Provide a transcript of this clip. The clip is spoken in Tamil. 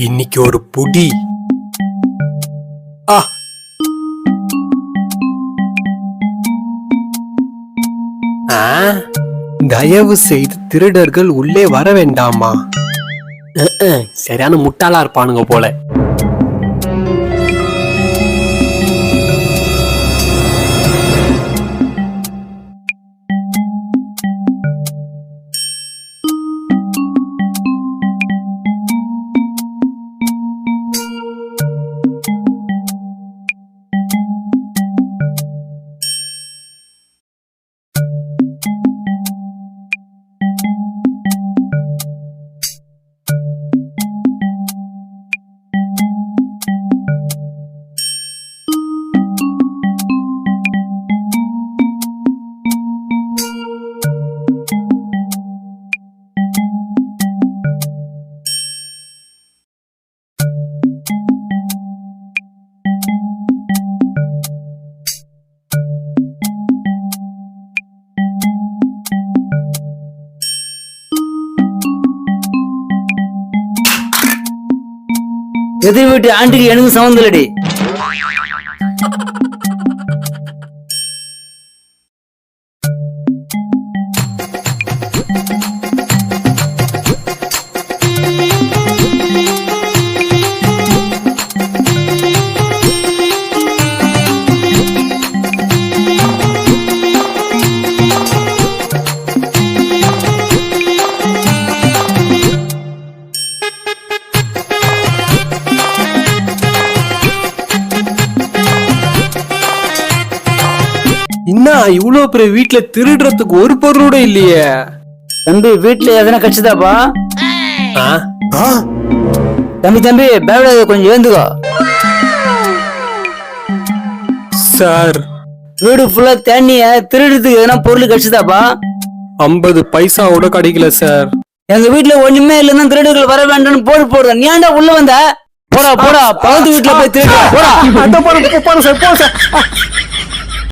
இன்னைக்கு ஒரு புடி. தயவு செய்து திருடர்கள் உள்ளே வர வேண்டாமா? சரியான முட்டாளா இருப்பானுங்க போல. எதிர் வீட்டு ஆண்டிக்கு எனக்கு சம்மந்தலடி. என்ன இவ்வளவு பெரிய வீட்டுல திருடுறதுக்கு ஒரு பொருளோட இல்லையே? தம்பி வீட்டுல எதனா கட்சிதாப்பா? தம்பி பேவட கொஞ்சம் ஏந்துக்கோ சார். வீடு ஃபுல்லா தண்ணிய திருடுறதுக்கு எதனா பொருள் கட்சிதாப்பா? 50 பைசாவோட கிடைக்கல சார். எங்க வீட்டுல ஒண்ணுமே இல்லைன்னா திருடுகள் வர வேண்டாம்னு போடுற. நீ ஏன்டா உள்ள வந்த? போடா பக்கத்து வீட்டுல போய் திருடு. போடா. போறேன் சார்.